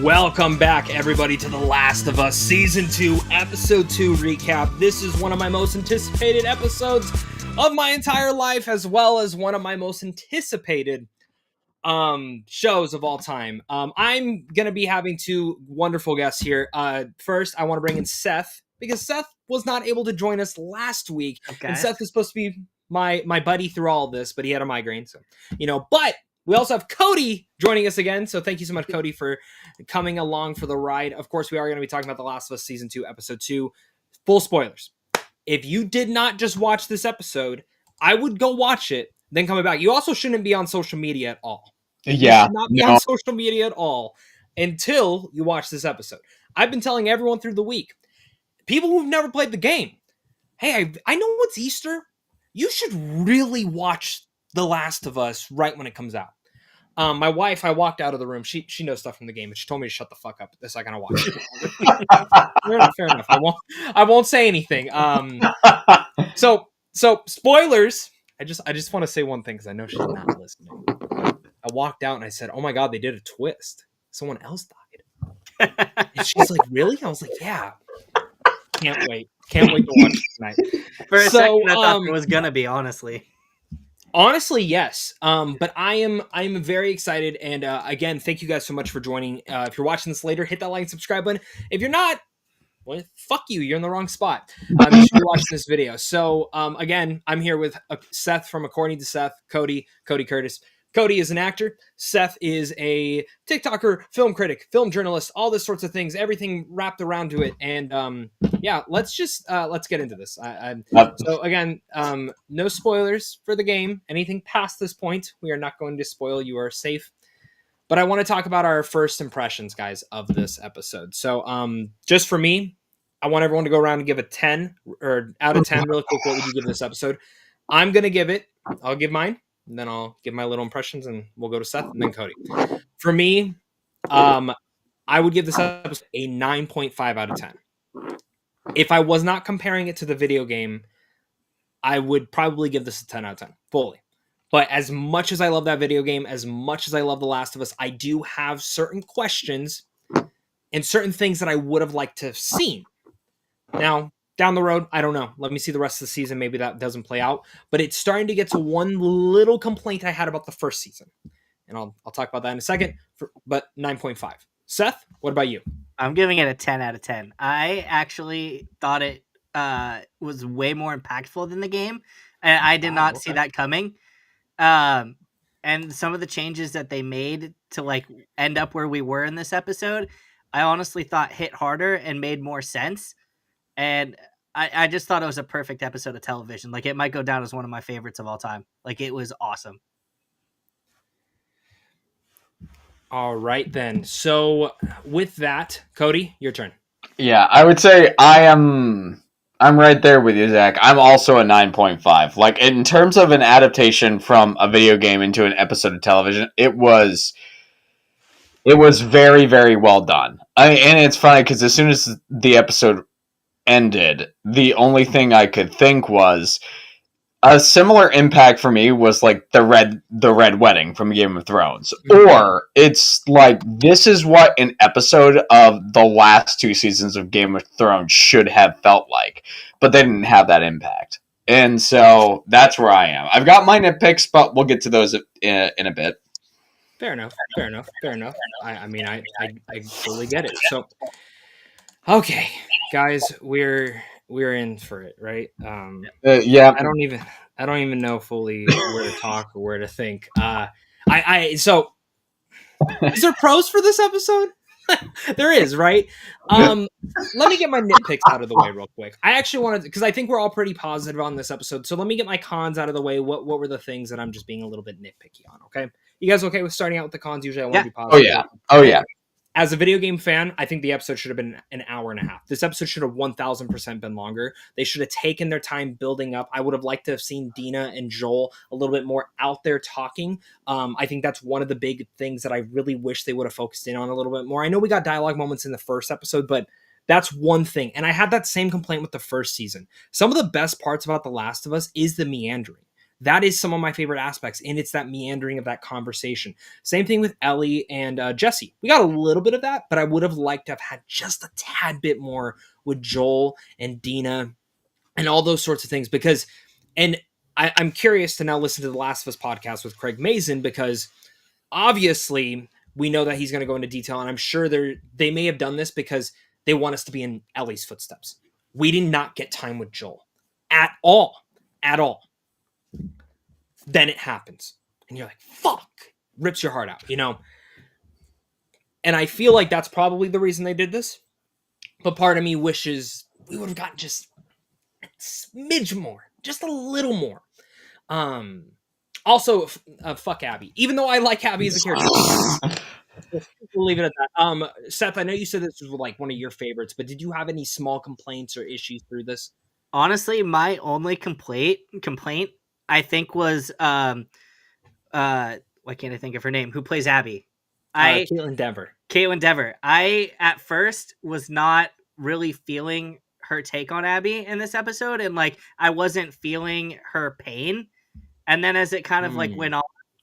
Welcome back, everybody, to The Last of Us Season 2, Episode 2 recap. This is one of my most anticipated episodes of my entire life, as well as one of my most anticipated shows of all time. I'm going to be having two wonderful guests here. First, I want to bring in Seth, because Seth was not able to join us last week. Okay. And Seth is supposed to be my buddy through all of this, but he had a migraine, so, but we also have Cody joining us again. So thank you so much, Cody, for coming along for the ride. Of course, we are going to be talking about The Last of Us Season 2, Episode 2. Full spoilers. If you did not just watch this episode, I would go watch it, then come back. You also shouldn't be on social media at all. Yeah. You should not be on social media at all until you watch this episode. I've been telling everyone through the week, people who've never played the game, hey, I know it's Easter. You should really watch The Last of Us right when it comes out. My wife, I walked out of the room. She knows stuff from the game, but she told me to shut the fuck up the second I watch it. Fair enough. I won't say anything. So spoilers. I just want to say one thing, because I know she's not listening. I walked out and I said, "Oh my god, they did a twist. Someone else died." And she's like, "Really?" I was like, "Yeah." Can't wait to watch it tonight. For a second, I thought it was gonna be, honestly. Honestly, yes. But I am very excited. And again, thank you guys so much for joining. If you're watching this later, hit that like and subscribe button. If you're not, well, fuck you. You're in the wrong spot. You should be watching this video. So again, I'm here with Seth from According to Seth, Cody Curtis. Cody is an actor. Seth is a TikToker, film critic, film journalist, all this sorts of things, everything wrapped around to it. And let's get into this. So again, no spoilers for the game. Anything past this point, we are not going to spoil. You are safe. But I want to talk about our first impressions, guys, of this episode. So just for me, I want everyone to go around and give a 10 or out of 10 really quick. What would you give this episode? I'll give mine. And then I'll give my little impressions, and we'll go to Seth and then Cody. For me, I would give this episode a 9.5 out of 10. If I was not comparing it to the video game, I would probably give this a 10 out of 10, fully. But as much as I love that video game, as much as I love The Last of Us, I do have certain questions and certain things that I would have liked to have seen. Now, down the road, I don't know. Let me see the rest of the season. Maybe that doesn't play out. But it's starting to get to one little complaint I had about the first season. And I'll talk about that in a second. But 9.5. Seth, what about you? I'm giving it a 10 out of 10. I actually thought it was way more impactful than the game. I did not see that coming. And some of the changes that they made to end up where we were in this episode, I honestly thought hit harder and made more sense. And I just thought it was a perfect episode of television. It might go down as one of my favorites of all time. It was awesome. All right, then. So with that, Cody, your turn. Yeah, I would say I'm right there with you, Zach. I'm also a 9.5. In terms of an adaptation from a video game into an episode of television, it was very, very well done. And it's funny because as soon as the episode ended, the only thing I could think was a similar impact for me was the red wedding from Game of Thrones. Mm-hmm. Or it's this is what an episode of the last two seasons of Game of Thrones should have felt like, but they didn't have that impact. And so that's where I am. I've got my nitpicks, but we'll get to those in a bit. Fair enough. I mean, I totally get it. So, okay, guys, we're in for it, right? Yeah. I don't even know fully where to talk or where to think. So is there pros for this episode? There is, right? Let me get my nitpicks out of the way real quick. I actually wanted, because I think we're all pretty positive on this episode. So let me get my cons out of the way. What were the things that I'm just being a little bit nitpicky on? Okay. You guys okay with starting out with the cons? Usually I want to be positive. Oh yeah. As a video game fan, I think the episode should have been an hour and a half. This episode should have 1000% been longer. They should have taken their time building up. I would have liked to have seen Dina and Joel a little bit more out there talking. I think that's one of the big things that I really wish they would have focused in on a little bit more. I know we got dialogue moments in the first episode, but That's one thing. And I had that same complaint with the first season. Some of the best parts about The Last of Us is the meandering. That is some of my favorite aspects, and it's that meandering of that conversation. Same thing with Ellie and Jesse. We got a little bit of that, but I would have liked to have had just a tad bit more with Joel and Dina and all those sorts of things. Because, and I'm curious to now listen to the Last of Us podcast with Craig Mazin, because obviously we know that he's going to go into detail, and I'm sure they may have done this because they want us to be in Ellie's footsteps. We did not get time with Joel at all. Then it happens, and you're like, fuck, rips your heart out, And I feel like that's probably the reason they did this. But part of me wishes we would have gotten just a smidge more, just a little more. Also, fuck Abby. Even though I like Abby as a character, we'll leave it at that. Seth, I know you said this was like one of your favorites, but did you have any small complaints or issues through this? Honestly, my only complaint I think was why can't I think of her name? Who plays Abby? Caitlin Dever. I at first was not really feeling her take on Abby in this episode, and like I wasn't feeling her pain. And then as it kind of like went on,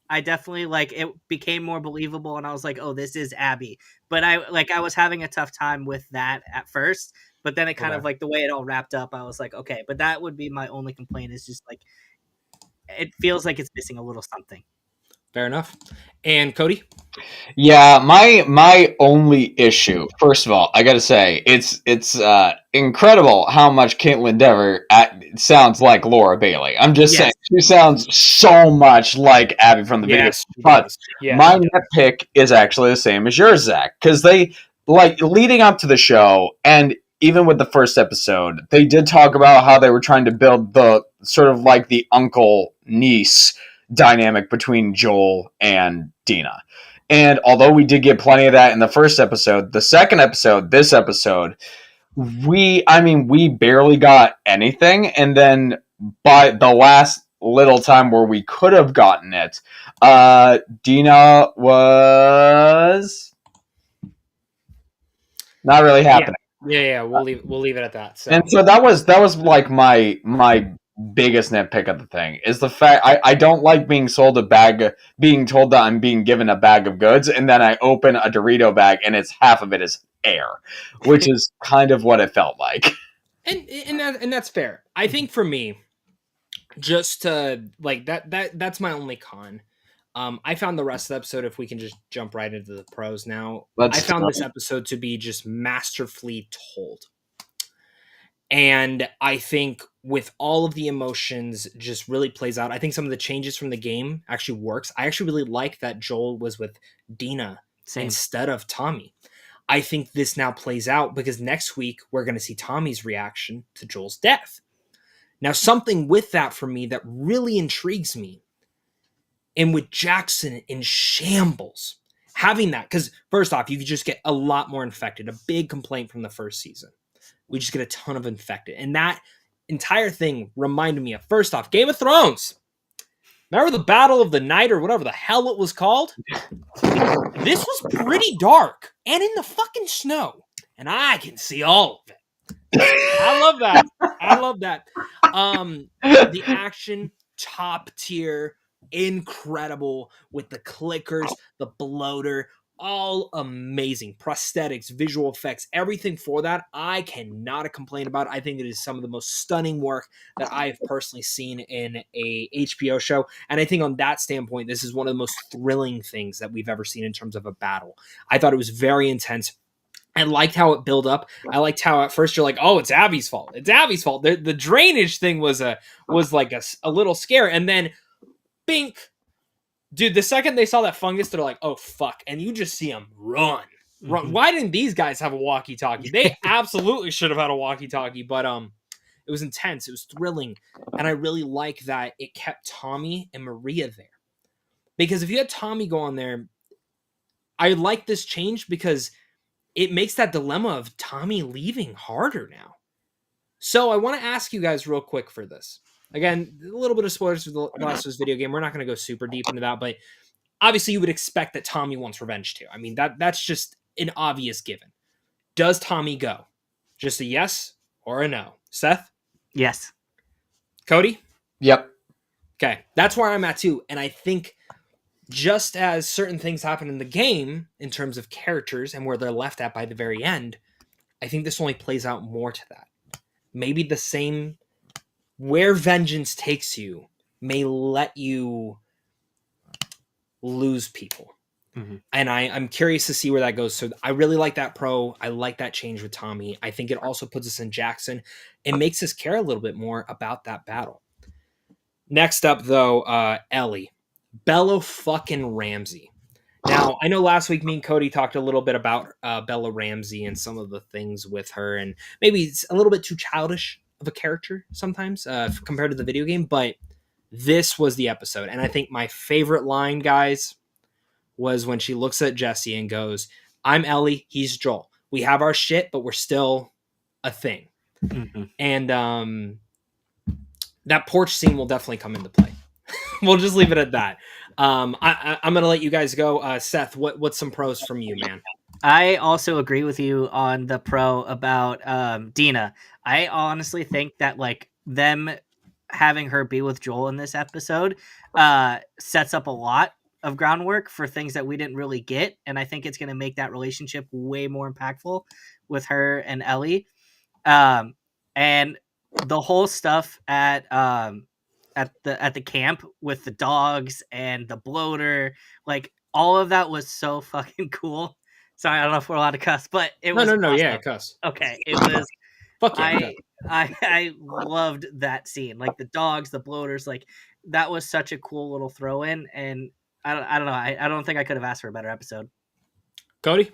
I definitely like it became more believable, and I was like, oh, this is Abby. But I was having a tough time with that at first, but then it kind of like the way it all wrapped up, I was like, okay. But that would be my only complaint, is just like it feels like it's missing a little something. Fair enough. And Cody? Yeah, my only issue, first of all, I gotta say, it's incredible how much Caitlin Dever sounds like Laura Bailey. I'm just saying, she sounds so much like Abby from the video. But my nitpick is actually the same as yours, Zach, because they, like, leading up to the show, and even with the first episode, they did talk about how they were trying to build the sort of like the uncle-niece dynamic between Joel and Dina. And although we did get plenty of that in the first episode, the second episode, this episode, we barely got anything. And then by the last little time where we could have gotten it, Dina was not really happening. Yeah, we'll leave it at that. So. And so that was like my biggest nitpick of the thing is the fact I don't like being told that I'm being given a bag of goods, and then I open a Dorito bag and it's half of it is air, which is kind of what it felt like. And that's fair. I think for me, just like that's my only con. I found the rest of the episode, if we can just jump right into the pros now, I found this episode to be just masterfully told. And I think with all of the emotions just really plays out. I think some of the changes from the game actually works. I actually really like that Joel was with Dina instead of Tommy. I think this now plays out because next week we're going to see Tommy's reaction to Joel's death. Now, something with that for me that really intrigues me, and with Jackson in shambles, having that, because first off, you could just get a lot more infected, a big complaint from the first season. We just get a ton of infected. And that entire thing reminded me of, first off, Game of Thrones. Remember the Battle of the Night or whatever the hell it was called? This was pretty dark and in the fucking snow. And I can see all of it. I love that. The action, top tier, incredible with the clickers, the bloater, all amazing. Prosthetics, visual effects, everything for that, I cannot complain about. I think it is some of the most stunning work that I've personally seen in a HBO show. And I think on that standpoint, this is one of the most thrilling things that we've ever seen in terms of a battle. I thought it was very intense. I liked how it built up. I liked how at first you're like, oh, it's Abby's fault. It's Abby's fault. The drainage thing was like a little scare. And then, bink. Dude, the second they saw that fungus, they're like, oh, fuck. And you just see them run. Mm-hmm. Why didn't these guys have a walkie-talkie? They absolutely should have had a walkie-talkie, but it was intense. It was thrilling. And I really like that it kept Tommy and Maria there. Because if you had Tommy go on there, I like this change because it makes that dilemma of Tommy leaving harder now. So I want to ask you guys real quick for this. Again, a little bit of spoilers for the Last of Us video game. We're not going to go super deep into that, but obviously you would expect that Tommy wants revenge too. I mean, that's just an obvious given. Does Tommy go? Just a yes or a no. Seth? Yes. Cody? Yep. Okay, that's where I'm at too. And I think just as certain things happen in the game in terms of characters and where they're left at by the very end, I think this only plays out more to that. Maybe the same, where vengeance takes you may let you lose people. Mm-hmm. And I'm curious to see where that goes. So I really like that pro. I like that change with Tommy. I think it also puts us in Jackson. It makes us care a little bit more about that battle. Next up, though, Ellie. Bella fucking Ramsey. Now, I know last week me and Cody talked a little bit about Bella Ramsey and some of the things with her, and maybe it's a little bit too childish of a character sometimes compared to the video game, but this was the episode. And I think my favorite line, guys, was when she looks at Jesse and goes, I'm Ellie, he's Joel. We have our shit, but we're still a thing. Mm-hmm. And that porch scene will definitely come into play. We'll just leave it at that. I'm going to let you guys go. Seth, what's some pros from you, man? I also agree with you on the pro about Dina. I honestly think that like them having her be with Joel in this episode sets up a lot of groundwork for things that we didn't really get, and I think it's going to make that relationship way more impactful with her and Ellie. And the whole stuff at the camp with the dogs and the bloater, like all of that was so fucking cool. Sorry, I don't know if we're allowed to cuss, but it was No, awesome. yeah, cuss. Okay, it was. Fuck yeah. I loved that scene, like the dogs, the bloaters, like that was such a cool little throw in, and I don't know, I don't think I could have asked for a better episode. Cody?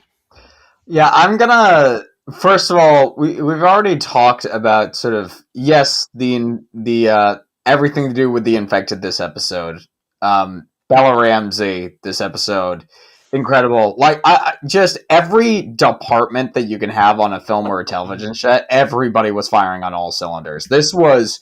Yeah, I'm gonna. First of all, we've already talked about sort of the everything to do with the infected this episode. Bella Ramsey this episode, incredible. Like I just every department that you can have on a film or a television set, everybody was firing on all cylinders. This was,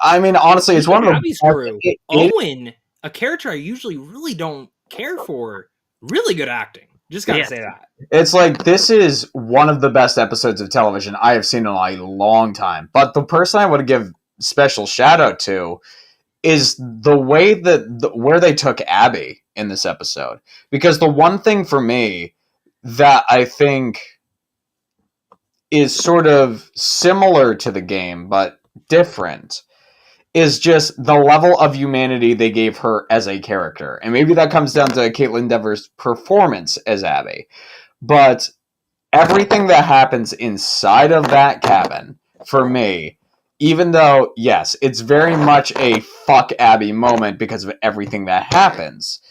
I mean, honestly, it's one of Abby's the crew. Owen, a character I usually really don't care for, really good acting. Just gotta say that. It's like, this is one of the best episodes of television I have seen in a long time. But the person I want to give special shout out to is the way that where they took Abby in this episode. Because the one thing for me that I think is sort of similar to the game but different is just the level of humanity they gave her as a character. And maybe that comes down to Caitlin Dever's performance as Abby. But everything that happens inside of that cabin, for me, even though, yes, it's very much a fuck Abby moment because of everything that happens,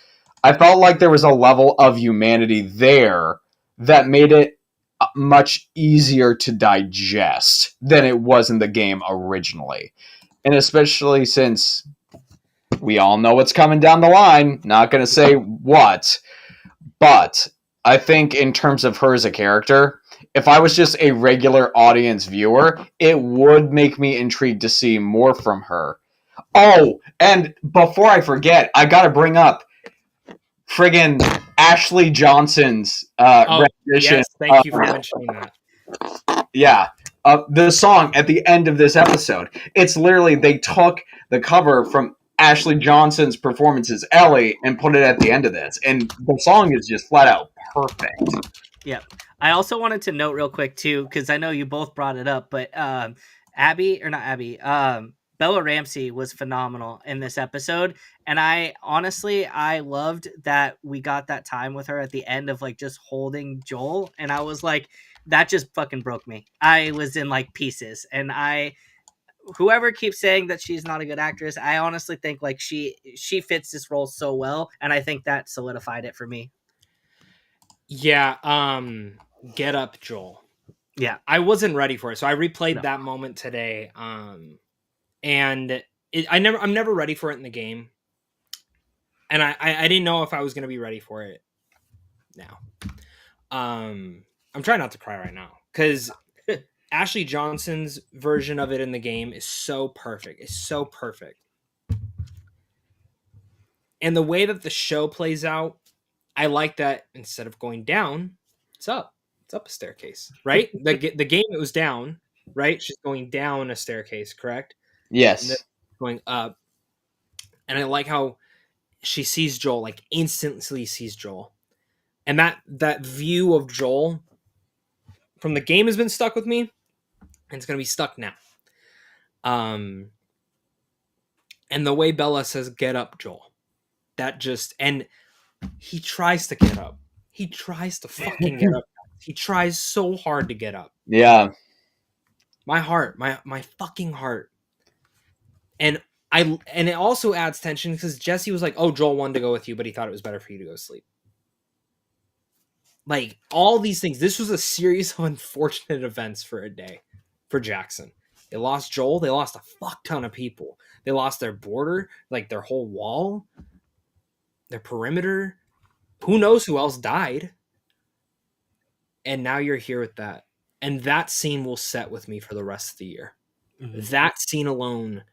I felt like there was a level of humanity there that made it much easier to digest than it was in the game originally. And especially since we all know what's coming down the line, not going to say what, but I think in terms of her as a character, if I was just a regular audience viewer, it would make me intrigued to see more from her. Oh, and before I forget, I got to bring up friggin' Ashley Johnson's rendition. Yes, thank you for mentioning that. Yeah. The song at the end of this episode. It's literally, they took the cover from Ashley Johnson's performance as Ellie and put it at the end of this. And the song is just flat out perfect. Yeah. I also wanted to note real quick, too, because I know you both brought it up, but Bella Ramsey was phenomenal in this episode. And I loved that we got that time with her at the end of like just holding Joel. And I was like, that just fucking broke me. I was in like pieces. And whoever keeps saying that she's not a good actress, I honestly think like she fits this role so well. And I think that solidified it for me. Yeah. Get up, Joel. Yeah. I wasn't ready for it. So I replayed that moment today. And I'm never ready for it in the game. And I didn't know if I was going to be ready for it now. I'm trying not to cry right now because Ashley Johnson's version of it in the game is so perfect. It's so perfect. And the way that the show plays out, I like that instead of going down, it's up. It's up a staircase, right? The game it was down, right? She's going down a staircase, correct? And then Yes. going up. And I like how she sees Joel, like instantly sees Joel. And that view of Joel from the game has been stuck with me, and it's gonna be stuck now. And the way Bella says, "Get up, Joel," that just, and he tries to get up. He tries to fucking get up. He tries so hard to get up. Yeah. My heart, my fucking heart. And it also adds tension because Jesse was like, "Oh, Joel wanted to go with you, but he thought it was better for you to go to sleep." Like, all these things. This was a series of unfortunate events for a day for Jackson. They lost Joel. They lost a fuck ton of people. They lost their border, like their whole wall, their perimeter. Who knows who else died? And now you're here with that. And that scene will set with me for the rest of the year. Mm-hmm. That scene alone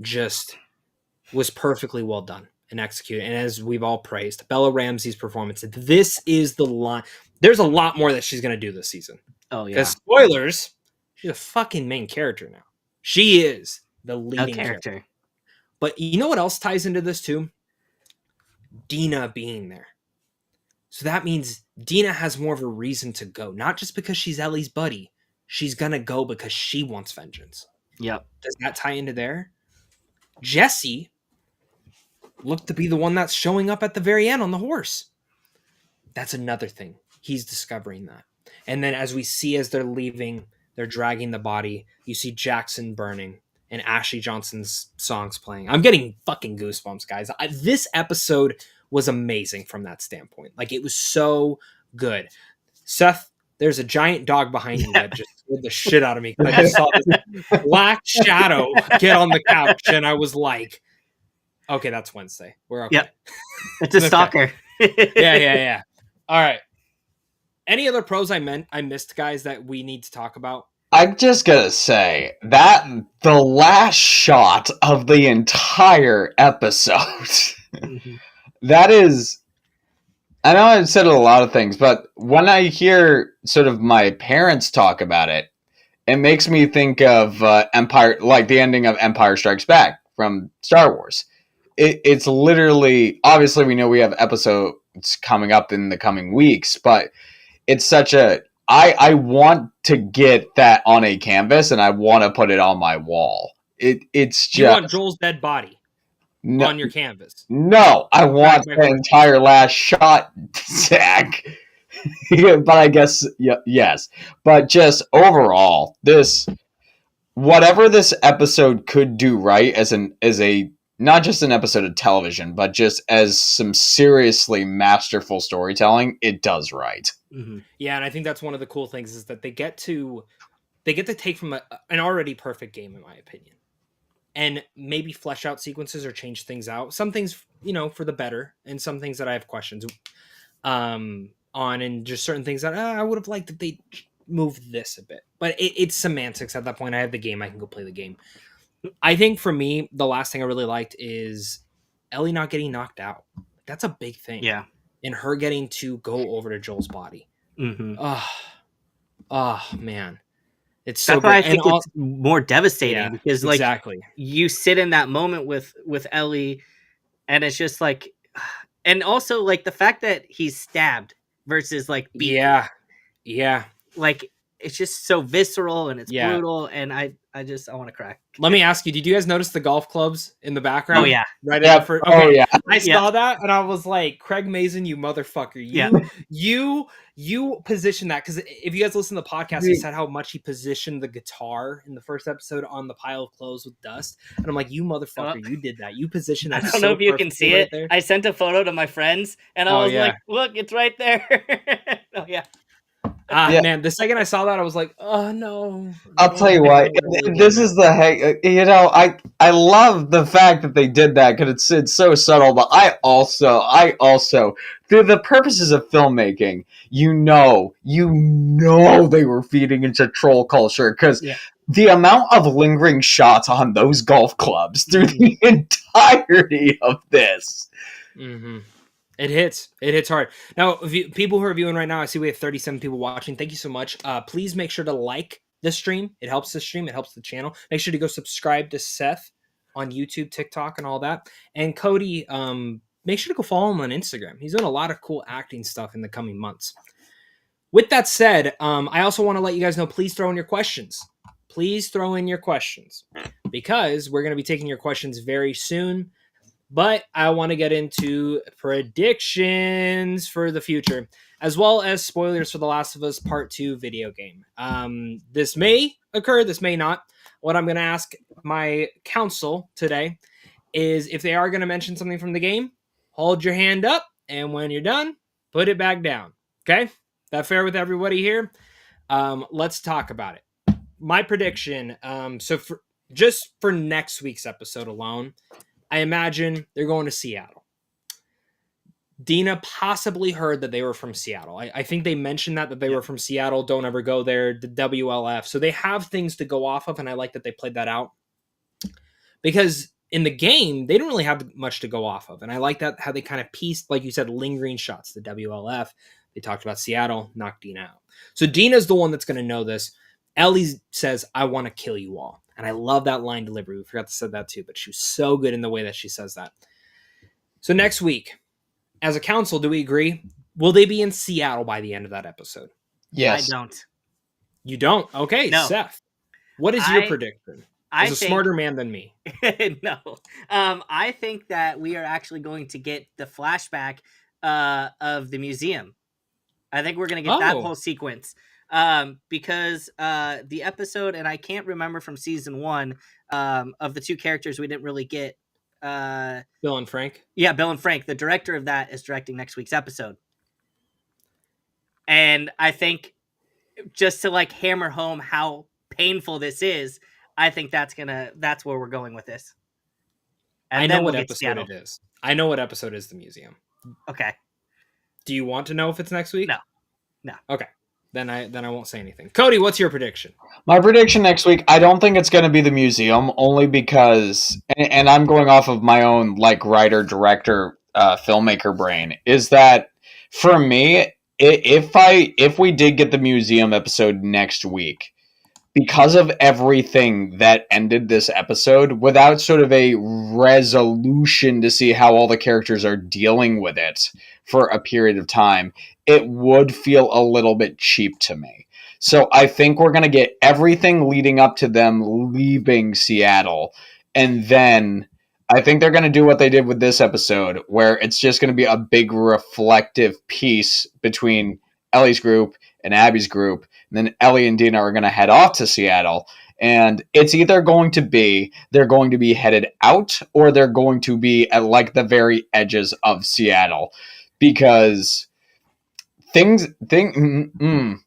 just was perfectly well done and executed. And as we've all praised, Bella Ramsey's performance, this is the line. There's a lot more that she's going to do this season. Oh, yeah. Because spoilers, she's a fucking main character now. She is the leading character. But you know what else ties into this too? Dina being there. So that means Dina has more of a reason to go. Not just because she's Ellie's buddy. She's going to go because she wants vengeance. Yep. Does that tie into there? Jesse looked to be the one that's showing up at the very end on the horse. That's another thing. He's discovering that. And then as we see as they're leaving, they're dragging the body. You see Jackson burning and Ashley Johnson's songs playing. I'm getting fucking goosebumps, guys. This episode was amazing from that standpoint. Like, it was so good. Seth, there's a giant dog behind you that just scared the shit out of me. I just saw this black shadow get on the couch, and I was like, okay, that's Wednesday. We're okay. Yep. It's a stalker. Yeah. All right. Any other pros I missed, guys, that we need to talk about? I'm just gonna say that the last shot of the entire episode, Mm-hmm. that is, I know I've said a lot of things, but when I hear sort of my parents talk about it, it makes me think of Empire, like the ending of Empire Strikes Back from Star Wars. It's literally, obviously we know we have episodes coming up in the coming weeks, but it's such a, I want to get that on a canvas and I want to put it on my wall. It's just, you want Joel's dead body on your canvas. No, I want the entire last shot, Zach. But I guess, yes. But just overall, whatever this episode could do right as a not just an episode of television, but just as some seriously masterful storytelling, it does right. Mm-hmm. Yeah, and I think that's one of the cool things is that they get to take from an already perfect game, in my opinion, and maybe flesh out sequences or change things out. Some things, for the better, and some things that I have questions on, and just certain things that I would have liked that they moved this a bit. But it's semantics at that point. I have the game. I can go play the game. I think for me, the last thing I really liked is Ellie not getting knocked out. That's a big thing. Yeah. And her getting to go over to Joel's body. Mm-hmm. Oh, man. It's so That's good. why I think it's more devastating because, like, exactly. You sit in that moment with Ellie, and it's just like, and also like the fact that he's stabbed versus like beaten. Yeah. Like, it's just so visceral and it's brutal, and I want to cry. Let me ask you, did you guys notice the golf clubs in the background? Oh yeah. Right. Yeah. Okay. Oh yeah. I saw that and I was like, Craig Mazin, you motherfucker. You positioned that, because if you guys listen to the podcast, he said how much he positioned the guitar in the first episode on the pile of clothes with dust. And I'm like, you motherfucker, you did that. You positioned that. I don't know if you can see it. There. I sent a photo to my friends and I was like, look, it's right there. Oh yeah. Man, the second I saw that, I was like, oh no. I'll tell you what, this is the heck, I love the fact that they did that because it's so subtle, but I also, through the purposes of filmmaking, you know they were feeding into troll culture because the amount of lingering shots on those golf clubs through the entirety of this. Mm-hmm. It hits. It hits hard. Now, people who are viewing right now, I see we have 37 people watching. Thank you so much. Please make sure to like the stream. It helps the stream. It helps the channel. Make sure to go subscribe to Seth on YouTube, TikTok, and all that. And Cody, make sure to go follow him on Instagram. He's doing a lot of cool acting stuff in the coming months. With that said, I also want to let you guys know, please throw in your questions. Please throw in your questions because we're going to be taking your questions very soon. But I want to get into predictions for the future, as well as spoilers for The Last of Us Part 2 video game. This may occur, this may not. What I'm going to ask my counsel today is if they are going to mention something from the game, hold your hand up, and when you're done, put it back down. Okay? That fair with everybody here? Let's talk about it. My prediction, just for next week's episode alone, I imagine they're going to Seattle. Dina possibly heard that they were from Seattle. I think they mentioned that they were from Seattle. Don't ever go there. The WLF. So they have things to go off of, and I like that they played that out. Because in the game, they don't really have much to go off of. And I like that how they kind of pieced, like you said, lingering shots. The WLF. They talked about Seattle, knocked Dina out. So Dina's the one that's going to know this. Ellie says, I want to kill you all. And I love that line delivery. We forgot to say that too, but she was so good in the way that she says that. So next week, as a council, do we agree? Will they be in Seattle by the end of that episode? Yes. I don't. You don't? Okay, No. Seth. What is your prediction? As a smarter man than me. No. I think that we are actually going to get the flashback of the museum. I think we're going to get that whole sequence. Because the episode, and I can't remember from season 1, of the two characters we didn't really get. Bill and Frank? Yeah, Bill and Frank. The director of that is directing next week's episode. And I think just to like hammer home how painful this is, I think that's where we're going with this. And I know what episode it is. I know what episode is the museum. Okay. Do you want to know if it's next week? No. Okay. Then I won't say anything. Cody, what's your prediction? My prediction next week, I don't think it's going to be the museum, only because, and I'm going off of my own like writer, director, filmmaker brain, is that for me, if we did get the museum episode next week, because of everything that ended this episode, without sort of a resolution to see how all the characters are dealing with it for a period of time, it would feel a little bit cheap to me. So I think we're going to get everything leading up to them leaving Seattle. And then I think they're going to do what they did with this episode, where it's just going to be a big reflective piece between Ellie's group and Abby's group. And then Ellie and Dina are going to head off to Seattle. And it's either going to be they're going to be headed out, or they're going to be at like the very edges of Seattle. Because I'm going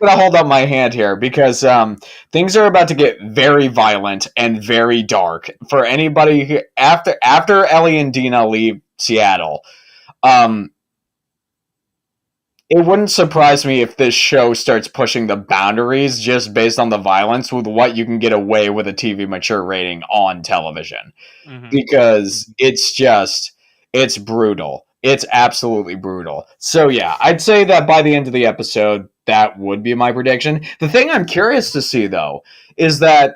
to hold up my hand here because things are about to get very violent and very dark for anybody who, after Ellie and Dina leave Seattle. It wouldn't surprise me if this show starts pushing the boundaries just based on the violence with what you can get away with a TV mature rating on television. Mm-hmm. Because it's brutal. It's absolutely brutal. So yeah, I'd say that by the end of the episode, that would be my prediction. The thing I'm curious to see, though, is that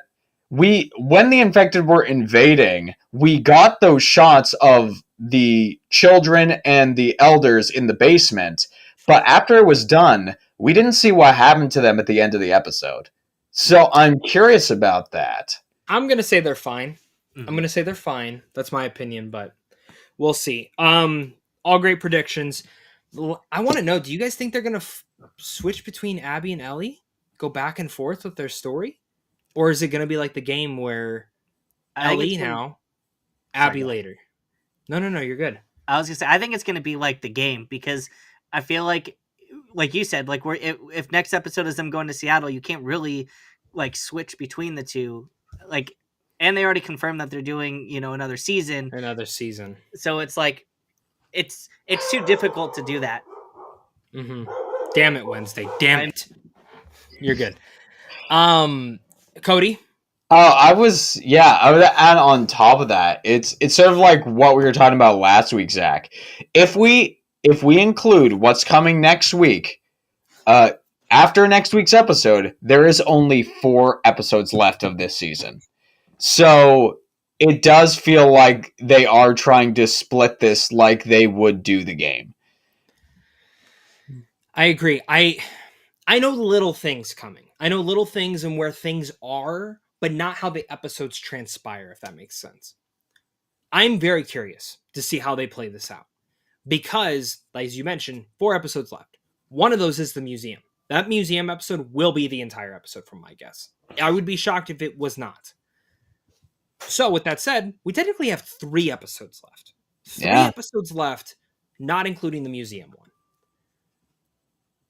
when the infected were invading, we got those shots of the children and the elders in the basement. But after it was done, we didn't see what happened to them at the end of the episode. So I'm curious about that. I'm going to say they're fine. Mm-hmm. I'm going to say they're fine. That's my opinion, but we'll see. All great predictions. I want to know, do you guys think they're going to switch between Abby and Ellie? Go back and forth with their story? Or is it going to be like the game where Ellie now, Abby later? No, you're good. I was going to say, I think it's going to be like the game because I feel like you said, like if next episode is them going to Seattle, you can't really like switch between the two. Like, and they already confirmed that they're doing, another season. So it's like, it's too difficult to do that. Mm-hmm. Damn it, Wednesday. Damn it. You're good. Cody? I would add on top of that. It's sort of like what we were talking about last week, Zach. If we include what's coming next week, after next week's episode, there is only 4 episodes left of this season. So it does feel like they are trying to split this like they would do the game. I agree. I know little things coming. I know little things and where things are, but not how the episodes transpire, if that makes sense. I'm very curious to see how they play this out. Because, as you mentioned, 4 episodes left. One of those is the museum. That museum episode will be the entire episode, from my guess. I would be shocked if it was not. So, with that said, we technically have 3 episodes left. 3 episodes left, not including the museum one.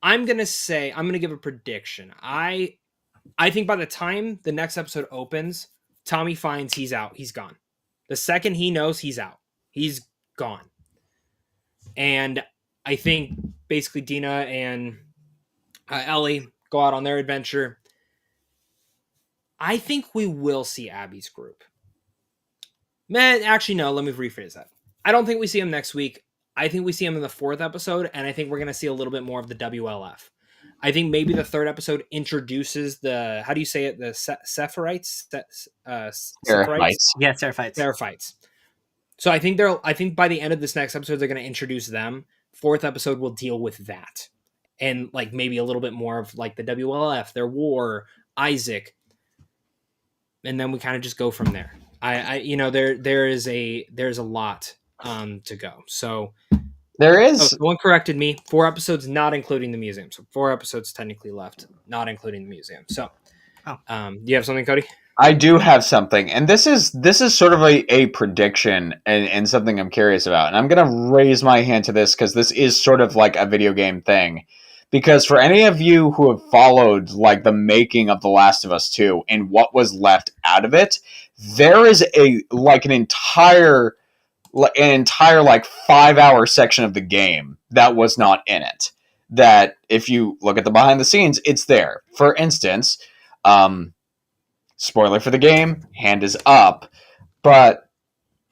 I'm going to give a prediction. I think by the time the next episode opens, Tommy finds he's out. He's gone. The second he knows he's out, he's gone. And I think basically Dina and Ellie go out on their adventure. I think we will see Abby's group. Man, actually, no, let me rephrase that. I don't think we see him next week. I think we see him in the 4th episode, and I think we're going to see a little bit more of the WLF. I think maybe the 3rd episode introduces the, how do you say it? The Sephites? Seraphites. Yeah, Seraphites. Seraphites. So I think by the end of this next episode, they're going to introduce them. 4th episode will deal with that. And like maybe a little bit more of like the WLF, their war, Isaac. And then we kind of just go from there. There's a lot to go. So there is. Someone corrected me. 4 episodes, not including the museum. So 4 episodes technically left, not including the museum. So, do you have something, Cody? I do have something, and this is sort of a prediction and something I'm curious about. And I'm gonna raise my hand to this because this is sort of like a video game thing. Because for any of you who have followed like the making of The Last of Us 2 and what was left out of it, there is an entire like 5-hour section of the game that was not in it. That if you look at the behind the scenes, it's there. For instance, spoiler for the game, hand is up, but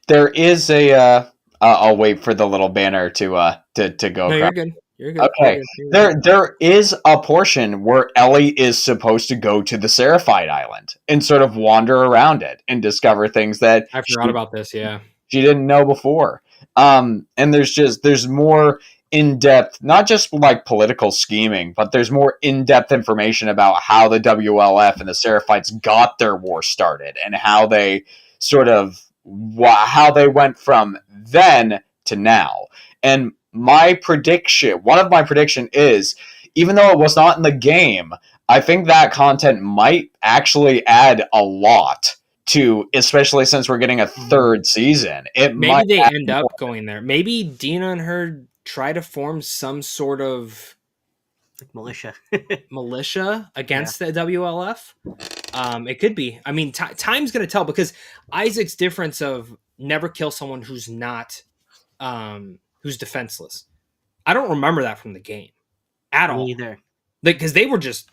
there is I'll wait for the little banner to go. No, you're good. You're good. Okay, there is a portion where Ellie is supposed to go to the Seraphite Island and sort of wander around it and discover things that I forgot about this. Yeah, she didn't know before. And there's more in-depth, not just like political scheming, but there's more in-depth information about how the WLF and the Seraphites got their war started and how they how they went from then to now. And one of my prediction is, even though it was not in the game, I think that content might actually add a lot to, especially since we're getting a 3rd season. Maybe they end up going there. Maybe Dina and her try to form some sort of like militia against the WLF. It could be. I mean, time's going to tell, because Isaac's difference of never kill someone who's not who's defenseless. I don't remember that from the game at all. Either. Because they were just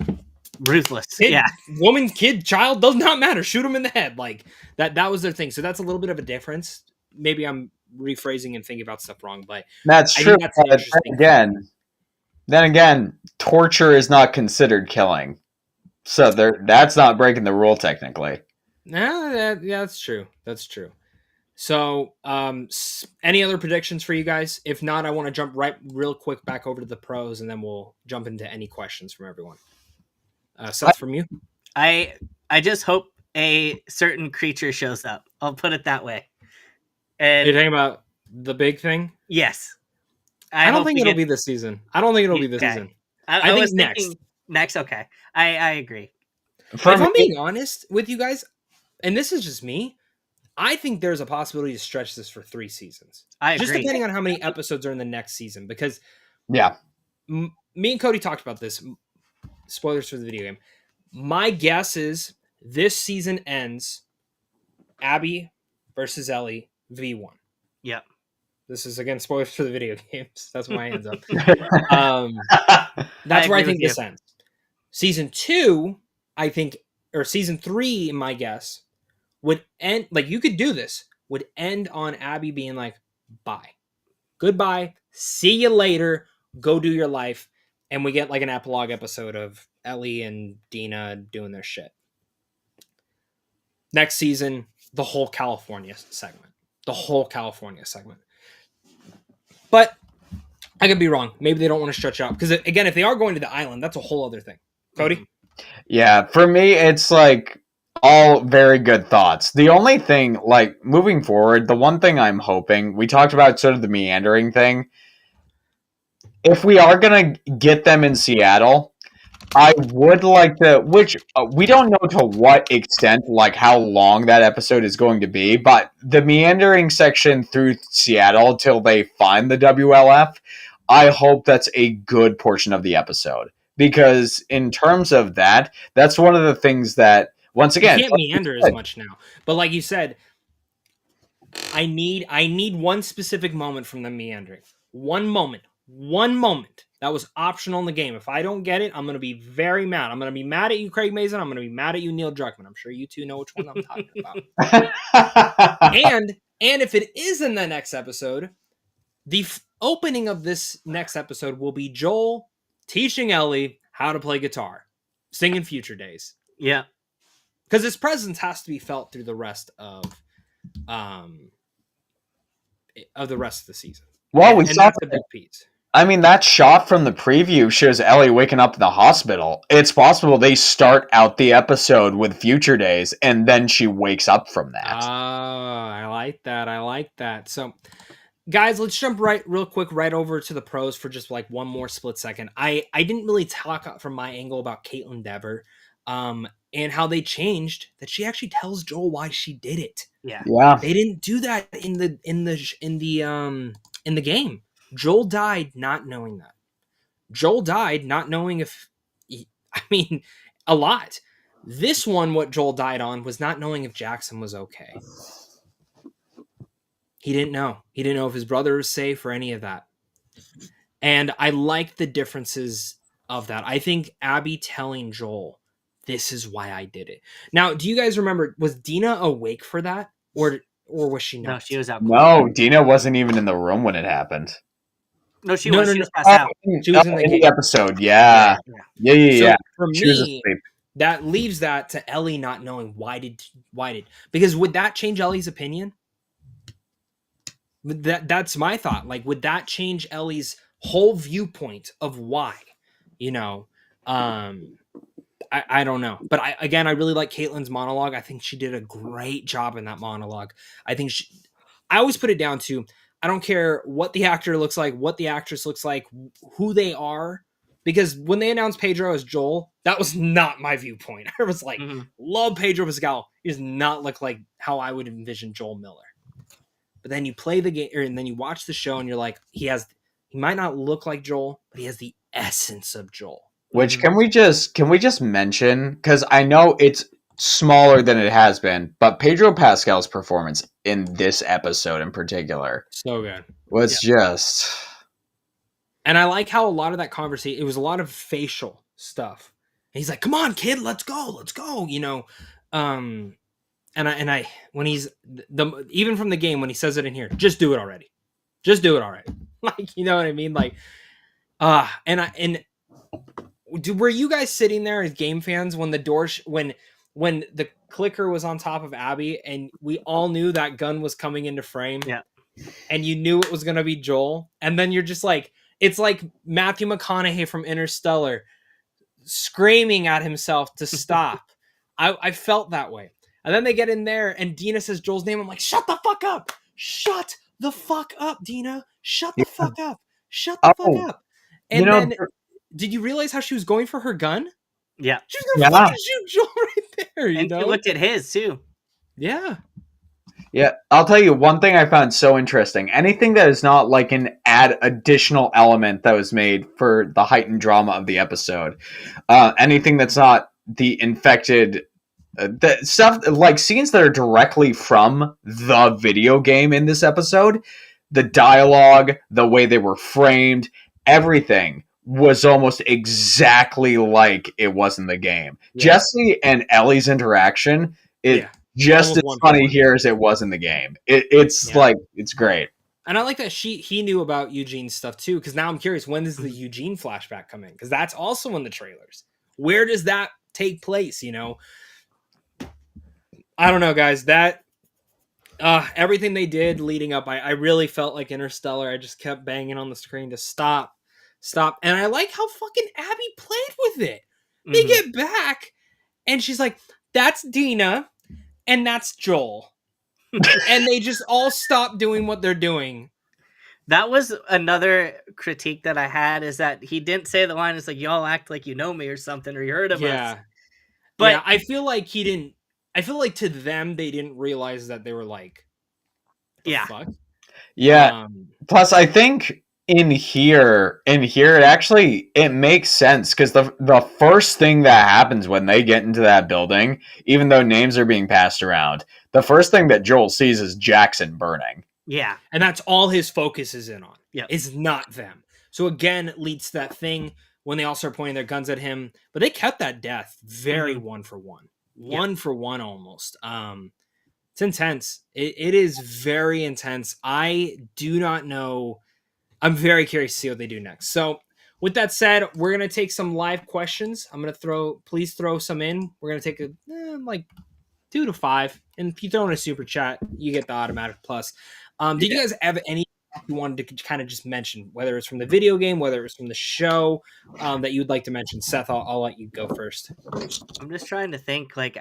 ruthless. Woman, kid, child, does not matter. Shoot them in the head. Like that was their thing. So that's a little bit of a difference. Maybe I'm rephrasing and thinking about stuff wrong, but that's true. Then again, torture is not considered killing. So that's not breaking the rule technically. No, that's true. That's true. So, any other predictions for you guys? If not, I want to jump real quick back over to the pros, and then we'll jump into any questions from everyone. Seth, from you? I just hope a certain creature shows up. I'll put it that way. And you're talking about the big thing? Yes. I don't think it'll be this season. I don't think it'll be this season. I think next. Next, okay. I agree. If I'm being honest with you guys, and this is just me, I think there's a possibility to stretch this for 3 seasons. I agree. Just depending on how many episodes are in the next season. Because me and Cody talked about this. Spoilers for the video game. My guess is this season ends Abby versus Ellie V1. Yep. This is, again, spoilers for the video games. That's where my hands up. That's where I think this ends. Season 2, I think or season 3, my guess, would end like you could do this, would end on Abby being like, bye. Goodbye. See you later. Go do your life. And we get like an epilogue episode of Ellie and Dina doing their shit. Next season, the whole California segment. But I could be wrong. Maybe they don't want to stretch out. Because again, if they are going to the island, that's a whole other thing. Cody? Yeah, for me, it's like all very good thoughts. The only thing, like, moving forward, the one thing I'm hoping, we talked about sort of the meandering thing. If we are going to get them in Seattle, I would like to, which we don't know to what extent, like how long that episode is going to be, but the meandering section through Seattle till they find the WLF, I hope that's a good portion of the episode. Because in terms of that, that's one of the things that, once again, you can't meander as much now. But like you said, I need one specific moment from the meandering. One moment. That was optional in the game. If I don't get it, I'm going to be very mad. I'm going to be mad at you, Craig Mazin. I'm going to be mad at you, Neil Druckmann. I'm sure you two know which one I'm talking about. and if it is in the next episode, the opening of this next episode will be Joel teaching Ellie how to play guitar, singing Future Days. Yeah. Because his presence has to be felt through the rest of the rest of the season. Well, we and saw that's a big piece. I mean, that shot from the preview shows Ellie waking up in the hospital. It's possible they start out the episode with Future Days, and then she wakes up from that. Oh, I like that. So, guys, let's jump real quick over to the pros for just like one more split second. I didn't really talk from my angle about Caitlin Dever, and how they changed that. She actually tells Joel why she did it. Yeah. They didn't do that in the game. Joel died not knowing that. Joel died not knowing a lot. This one, what Joel died on was not knowing if Jackson was okay. He didn't know. He didn't know if his brother was safe or any of that. And I like the differences of that. I think Abby telling Joel, this is why I did it. Now, do you guys remember, was Dina awake for that? Or was she not? No, she was out. No, Dina wasn't even in the room when it happened. No, she was. She was passed out. She was in the episode. Yeah. So for me, that leaves that to Ellie not knowing why did because would that change Ellie's opinion? That's my thought. Like, would that change Ellie's whole viewpoint of why? I don't know. But I really like Caitlin's monologue. I think she did a great job in that monologue. I always put it down to, I don't care what the actor looks like, what the actress looks like, who they are. Because when they announced Pedro as Joel, that was not my viewpoint. I was like, love Pedro Pascal. He does not look like how I would envision Joel Miller. But then you play the game, and then you watch the show, and you're like, he might not look like Joel, but he has the essence of Joel. Which can we just mention, because I know it's smaller than it has been, but Pedro Pascal's performance in this episode in particular, so good, was just. And I like how a lot of that conversation, it was a lot of facial stuff. And he's like, "Come on, kid, let's go," And I when he's even from the game when he says it in here, just do it already. Like, you know what I mean? Like, were you guys sitting there as game fans when the door when the clicker was on top of Abby and we all knew that gun was coming into frame? Yeah. And you knew it was gonna be Joel, and then you're just like, it's like Matthew McConaughey from Interstellar screaming at himself to stop. I felt that way. And then they get in there and Dina says Joel's name. I'm like, shut the fuck up. Shut the fuck up, Dina. Shut the fuck up. Shut the fuck up. And then, did you realize how she was going for her gun? Yeah. She was going to fucking shoot Joel right there, and she looked at his, too. Yeah. Yeah, I'll tell you one thing I found so interesting. Anything that is not like an additional element that was made for the heightened drama of the episode. Anything that's not the infected... the stuff, like scenes that are directly from the video game in this episode, the dialogue, the way they were framed, everything was almost exactly like it was in the game. Yeah. Jesse and Ellie's interaction is just Almost as one for funny one. here as it was in the game. It's Yeah. like, it's great. And I like that he knew about Eugene's stuff too, because now I'm curious, when does the Eugene flashback come in? Because that's also in the trailers. Where does that take place? You know, I don't know, guys. That everything they did leading up, I really felt like Interstellar. I just kept banging on the screen to stop. And I like how fucking Abby played with it. They get back, and she's like, "That's Dina, and that's Joel," and they just all stop doing what they're doing. That was another critique that I had, is that he didn't say the line, it's like, y'all act like you know me or something, or you heard of us. But yeah, I feel like he didn't. I feel like to them, they didn't realize that they were like, the fuck? Yeah. Plus, I think in here, it makes sense, because the first thing that happens when they get into that building, even though names are being passed around, the first thing that Joel sees is Jackson burning. Yeah. And that's all his focus is in on. Yeah. Is not them. So again, it leads to that thing when they all start pointing their guns at him. But they kept that death very one for one. One for one almost. It's intense. It is very intense. I do not know. I'm very curious to see what they do next. So with that said, we're going to take some live questions. I'm going to please throw some in. We're going to take like 2 to 5. And if you throw in a super chat, you get the automatic plus. Did you guys have any you wanted to kind of just mention, whether it's from the video game, whether it's from the show, that you would like to mention? Seth, I'll let you go first. I'm just trying to think. Like,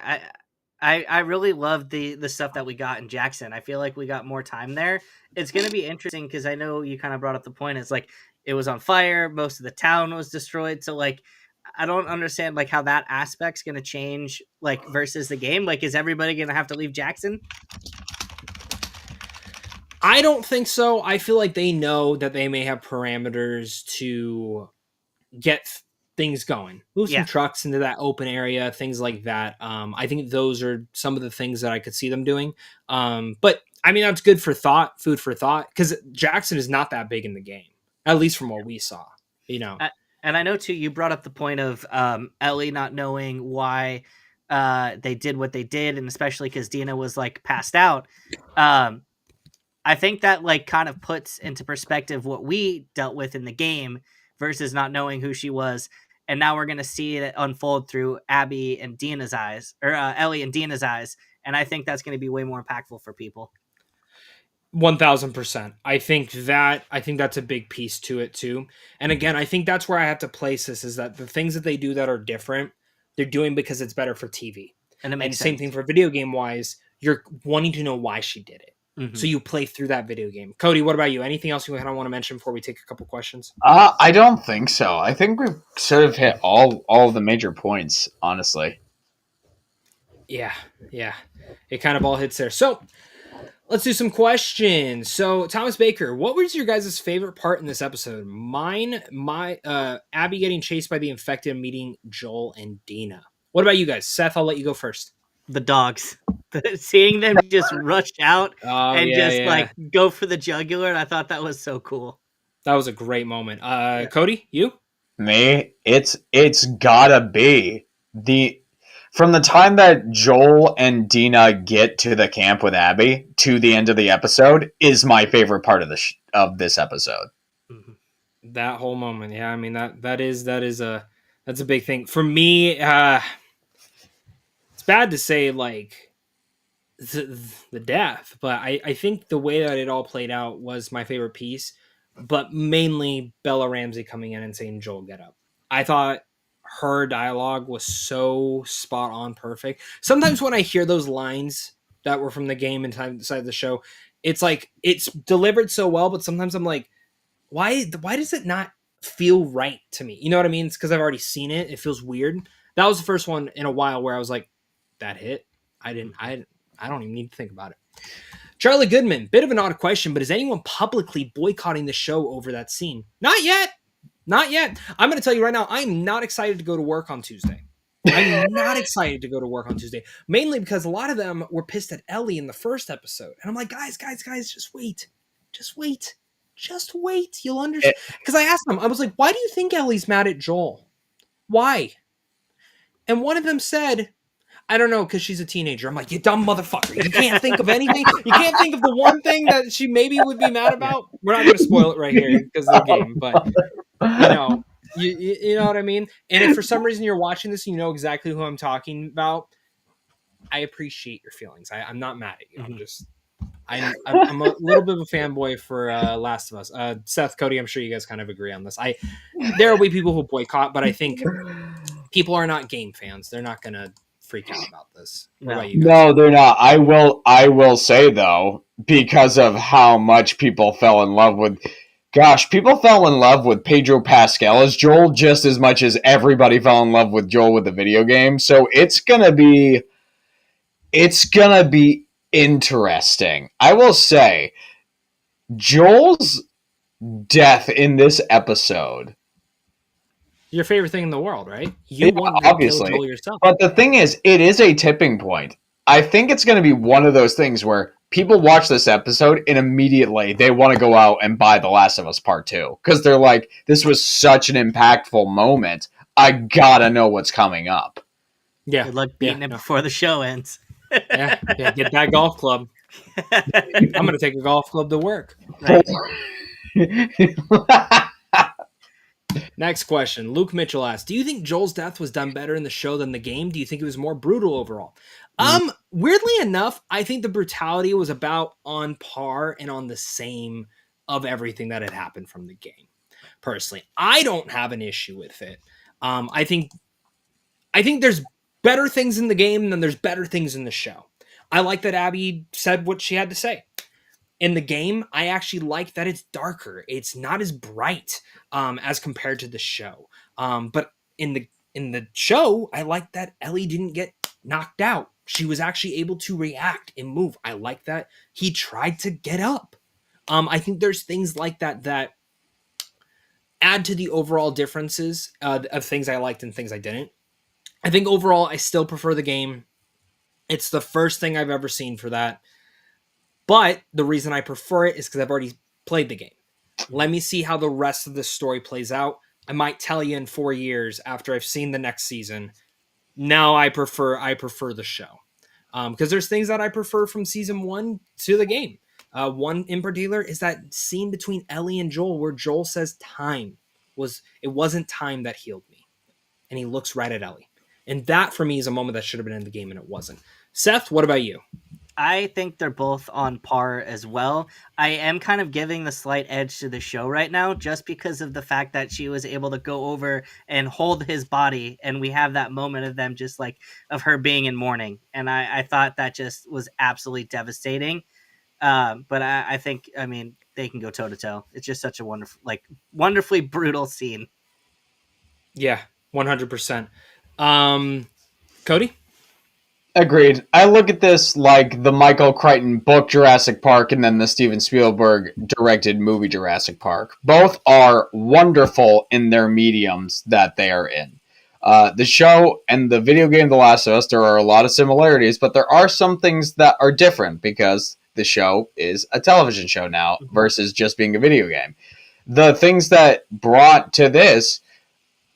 I really love the stuff that we got in Jackson. I feel like we got more time there. It's going to be interesting, because I know you kind of brought up the point. It's like, it was on fire. Most of the town was destroyed. So, like, I don't understand, like, how that aspect's going to change, like, versus the game. Like, is everybody going to have to leave Jackson? I don't think so. I feel like they know that they may have parameters to get things going. Move some trucks into that open area, things like that. I think those are some of the things that I could see them doing. But I mean, that's good for thought, food for thought, because Jackson is not that big in the game, at least from what we saw, you know. And I know too, you brought up the point of Ellie not knowing why they did what they did, and especially because Dina was like passed out. I think that like kind of puts into perspective what we dealt with in the game versus not knowing who she was. And now we're going to see it unfold through Abby and Dina's eyes, or Ellie and Dina's eyes. And I think that's going to be way more impactful for people. 1000%. I think that's a big piece to it too. And again, I think that's where I have to place this, is that the things that they do that are different, they're doing because it's better for TV. And it makes sense. Same thing for video game wise, you're wanting to know why she did it. So you play through that video game. Cody, what about you? Anything else you kind of want to mention before we take a couple questions? I don't think so. I think we've sort of hit all of the major points, honestly. Yeah. It kind of all hits there. So let's do some questions. So Thomas Baker, what was your guys' favorite part in this episode? Mine, Abby getting chased by the infected and meeting Joel and Dina. What about you guys? Seth, I'll let you go first. The dogs. Seeing them just rush out like go for the jugular, and I thought that was so cool. That was a great moment. Cody, you? Me, it's gotta be from the time that Joel and Dina get to the camp with Abby to the end of the episode is my favorite part of this episode. That whole moment, yeah. I mean that's a big thing for me. It's bad to say like the death, but I think the way that it all played out was my favorite piece, but mainly Bella Ramsey coming in and saying, Joel, get up. I thought her dialogue was so spot on perfect. Sometimes when I hear those lines that were from the game inside the show, it's like it's delivered so well, but sometimes I'm like, why does it not feel right to me? You know what I mean? It's because I've already seen it. It feels weird. That was the first one in a while where I was like, that hit. I don't even need to think about it. Charlie Goodman, bit of an odd question, but is anyone publicly boycotting the show over that scene? Not yet. I'm going to tell you right now, I'm not excited to go to work on Tuesday. Mainly because a lot of them were pissed at Ellie in the first episode. And I'm like, guys, just wait. Just wait. You'll understand. Because I asked them, I was like, why do you think Ellie's mad at Joel? Why? And one of them said, I don't know, because she's a teenager. I'm like, you dumb motherfucker. You can't think of anything. You can't think of the one thing that she maybe would be mad about. We're not going to spoil it right here because of the game, but you know what I mean? And if for some reason you're watching this and you know exactly who I'm talking about, I appreciate your feelings. I'm not mad at you. I'm just, I'm a little bit of a fanboy for Last of Us. Seth, Cody, I'm sure you guys kind of agree on this. There will be people who boycott, but I think people are not game fans. They're not going to freak out about this. No, they're not. I will say though, because of how much people fell in love with, people fell in love with Pedro Pascal as Joel just as much as everybody fell in love with Joel with the video game. So it's gonna be interesting. I will say, Joel's death in this episode. Your favorite thing in the world, right? You want to obviously kill Joel yourself. But the thing is, it is a tipping point. I think it's going to be one of those things where people watch this episode and immediately they want to go out and buy The Last of Us Part 2. Because they're like, this was such an impactful moment. I gotta know what's coming up. Yeah. Good luck beating it before the show ends. yeah, get that golf club. I'm going to take a golf club to work. Right. Next question. Luke Mitchell asks, do you think Joel's death was done better in the show than the game? Do you think it was more brutal overall? Weirdly enough, I think the brutality was about on par and on the same of everything that had happened from the game. Personally, I don't have an issue with it. I think there's better things in the game than there's better things in the show. I like that Abby said what she had to say. In the game, I actually like that it's darker. It's not as bright as compared to the show. But in the show, I like that Ellie didn't get knocked out. She was actually able to react and move. I like that he tried to get up. I think there's things like that add to the overall differences of things I liked and things I didn't. I think overall, I still prefer the game. It's the first thing I've ever seen for that. But the reason I prefer it is because I've already played the game. Let me see how the rest of the story plays out. I might tell you in 4 years after I've seen the next season. Now I prefer the show. Because there's things that I prefer from season 1 to the game. One in particular is that scene between Ellie and Joel where Joel says it wasn't time that healed me. And he looks right at Ellie. And that for me is a moment that should have been in the game and it wasn't. Seth, what about you? I think they're both on par as well. I am kind of giving the slight edge to the show right now just because of the fact that she was able to go over and hold his body. And we have that moment of them just like of her being in mourning. And I thought that just was absolutely devastating. But I think, I mean, they can go toe to toe. It's just such a wonderfully brutal scene. Yeah, 100%. Cody? Agreed. I look at this like the Michael Crichton book Jurassic Park and then the Steven Spielberg directed movie Jurassic Park. Both are wonderful in their mediums that they are in. The show and the video game The Last of Us, there are a lot of similarities, but there are some things that are different because the show is a television show now versus just being a video game. The things that brought to this,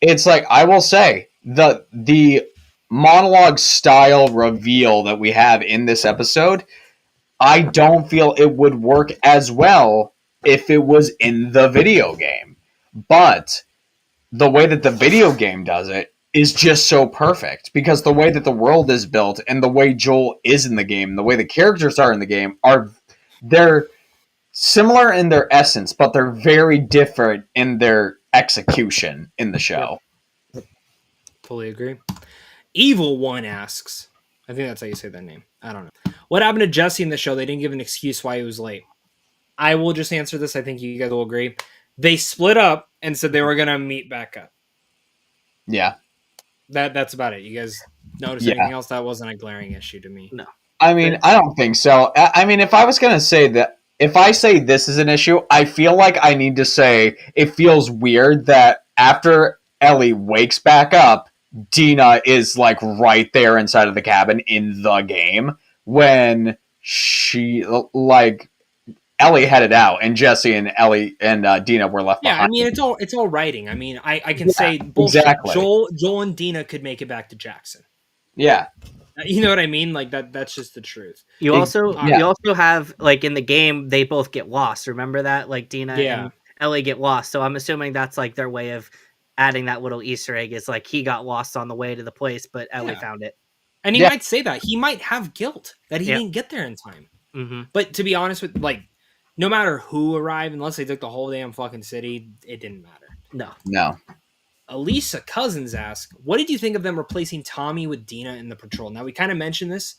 it's like, I will say, the monologue style reveal that we have in this episode, I don't feel it would work as well if it was in the video game. But the way that the video game does it is just so perfect because the way that the world is built and the way Joel is in the game, the way the characters are in the game they're similar in their essence, but they're very different in their execution in the show. Fully agree. Evil One asks, I think that's how you say that name. I don't know. What happened to Jesse in the show? They didn't give an excuse why he was late. I will just answer this. I think you guys will agree. They split up and said they were going to meet back up. Yeah. That's about it. You guys notice anything else? That wasn't a glaring issue to me. No. I mean, I don't think so. I mean, if I was going to say that, if I say this is an issue, I feel like I need to say it feels weird that after Ellie wakes back up, Dina is like right there inside of the cabin in the game when she like Ellie headed out, and Jesse and Ellie and Dina were left Yeah, behind. I mean it's all writing. I mean, I can say bullshit. exactly. Joel and Dina could make it back to Jackson. Yeah. You know what I mean? Like that's just the truth. You also Yeah. you also have, like, in the game they both get lost. Remember that? Like, Dina and Ellie get lost. So I'm assuming that's like their way of adding that little Easter egg. Is like he got lost on the way to the place, but Ellie found it. And he might say that. He might have guilt that he didn't get there in time. Mm-hmm. But to be honest with, like, no matter who arrived, unless they took the whole damn fucking city, it didn't matter. No. Elisa Cousins asked, what did you think of them replacing Tommy with Dina in the patrol? Now, we kind of mentioned this.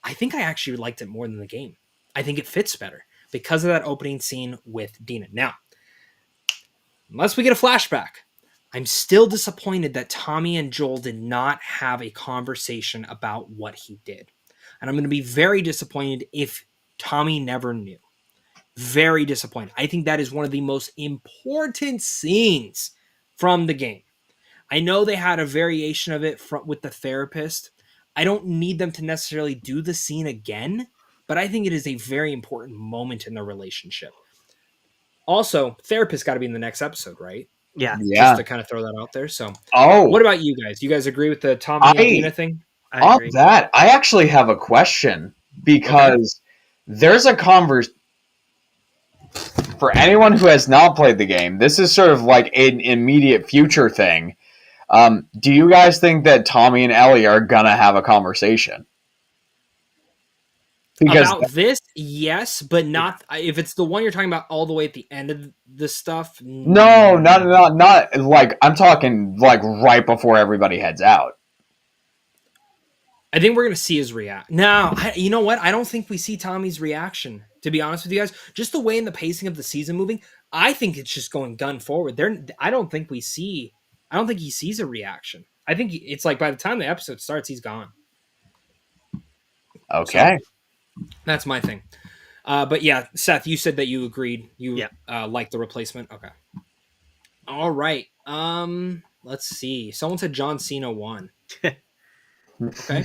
I think I actually liked it more than the game. I think it fits better because of that opening scene with Dina. Now, unless we get a flashback, I'm still disappointed that Tommy and Joel did not have a conversation about what he did. And I'm going to be very disappointed if Tommy never knew. Very disappointed. I think that is one of the most important scenes from the game. I know they had a variation of it with the therapist. I don't need them to necessarily do the scene again, but I think it is a very important moment in the relationship. Also, therapist got to be in the next episode, right? Yeah. Just to kind of throw that out there. So, what about you guys? You guys agree with the Tommy and Dina thing? On that, I actually have a question because there's a for anyone who has not played the game, this is sort of like an immediate future thing. Do you guys think that Tommy and Ellie are gonna have a conversation? Because about this, yes, but not if it's the one you're talking about all the way at the end of the stuff. No, not like I'm talking like right before everybody heads out. I think we're going to see his react. No, you know what? I don't think we see Tommy's reaction, to be honest with you guys. Just the way in the pacing of the season moving, I think it's just going gun forward. I don't think he sees a reaction. I think it's like by the time the episode starts, he's gone. Okay. So, that's my thing. But yeah, Seth, you said that you agreed. You liked the replacement. Okay. All right. Let's see. Someone said John Cena won. Okay.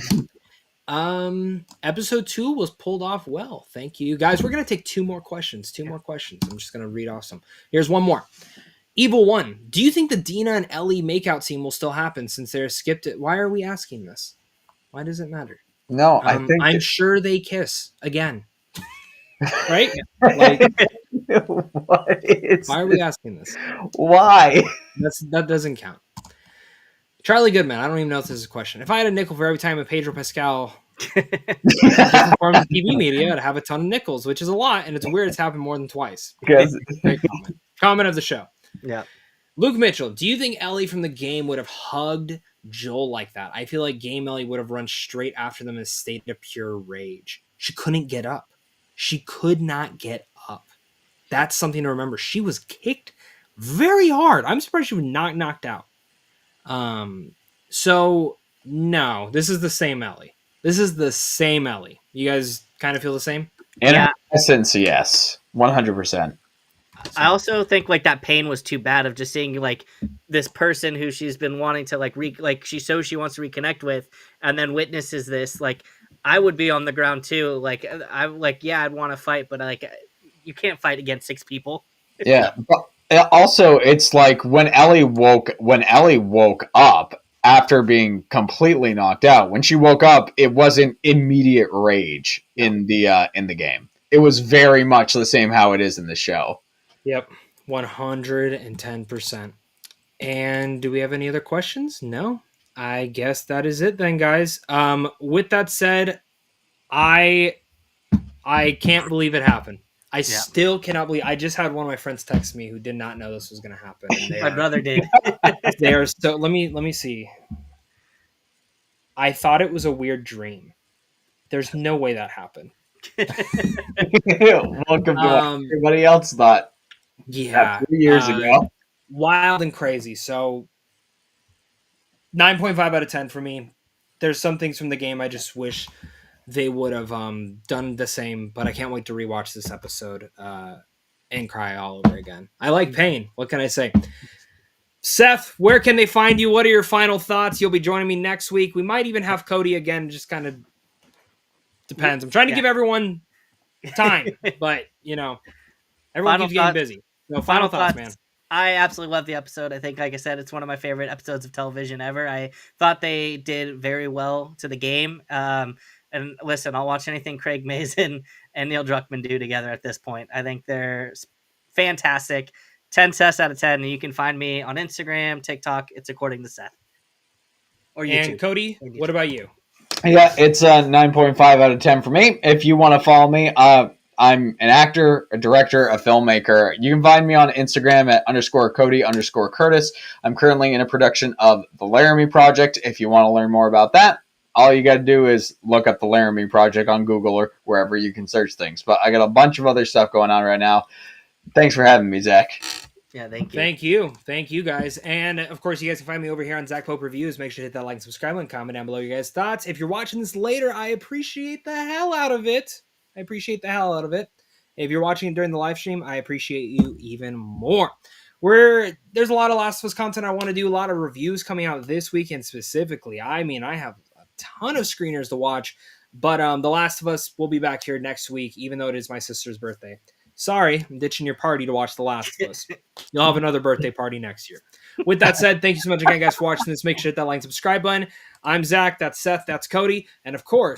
Episode 2 was pulled off well. Thank you, guys. We're gonna take two more questions. I'm just gonna read off some. Here's one more. Evil One. Do you think the Dina and Ellie makeout scene will still happen since they're skipped it? Why are we asking this? Why does it matter? No, I think I'm sure they kiss again. Right? Like, why are we asking this? Why? That doesn't count. Charlie Goodman, I don't even know if this is a question. If I had a nickel for every time a Pedro Pascal performs in TV media, I'd have a ton of nickels, which is a lot, and it's weird it's happened more than twice. Comment of the show. Yeah. Luke Mitchell, do you think Ellie from the game would have hugged Joel like that? I feel like game Ellie would have run straight after them in a state of pure rage. She couldn't get up. She could not get up. That's something to remember. She was kicked very hard. I'm surprised she was not knocked out. So no, this is the same Ellie. You guys kind of feel the same? In essence, yes. 100%. I also think like that pain was too bad of just seeing like this person who she's been wanting to like she wants to reconnect with, and then witnesses this. Like, I would be on the ground too. Like, I'd want to fight, but like you can't fight against 6 people. Yeah. But also, it's like when Ellie woke up after being completely knocked out. When she woke up, it wasn't immediate rage in the game. It was very much the same how it is in the show. Yep, 110%. And do we have any other questions? No? I guess that is it then, guys. With that said, I can't believe it happened. I still cannot believe. I just had one of my friends text me who did not know this was going to happen. My brother did. They are so. Let me see. I thought it was a weird dream. There's no way that happened. Welcome to what everybody else thought. Yeah, 3 years ago. Wild and crazy. So 9.5 out of 10 for me. There's some things from the game I just wish they would have done the same, but I can't wait to rewatch this episode and cry all over again. I like pain. What can I say? Seth, where can they find you? What are your final thoughts? You'll be joining me next week. We might even have Cody again. Just kind of depends. I'm trying to give everyone time. But everyone Final keeps getting thoughts. busy. No, final thoughts, man. I absolutely love the episode. I think, like I said, it's one of my favorite episodes of television ever. I thought they did very well to the game. And listen, I'll watch anything Craig Mazin and Neil Druckmann do together at this point. I think they're fantastic. 10 Seths out of 10. And you can find me on Instagram, TikTok. It's according to Seth. Or YouTube. And Cody, what about you? Yeah, it's a 9.5 out of 10 for me. If you want to follow me, I'm an actor, a director, a filmmaker. You can find me on Instagram at _Cody_Curtis. I'm currently in a production of The Laramie Project. If you want to learn more about that, all you got to do is look up The Laramie Project on Google or wherever you can search things. But I got a bunch of other stuff going on right now. Thanks for having me, Zach. Yeah, thank you. Thank you, guys. And of course, you guys can find me over here on Zach Pope Reviews. Make sure to hit that like and subscribe and comment down below your guys' thoughts. If you're watching this later, I appreciate the hell out of it. If you're watching it during the live stream, I appreciate you even more. There's a lot of Last of Us content I want to do, a lot of reviews coming out this weekend specifically. I mean, I have a ton of screeners to watch, but The Last of Us will be back here next week, even though it is my sister's birthday. Sorry, I'm ditching your party to watch The Last of Us. You'll have another birthday party next year. With that said, thank you so much again, guys, for watching this. Make sure to hit that like and subscribe button. I'm Zach. That's Seth. That's Cody. And of course,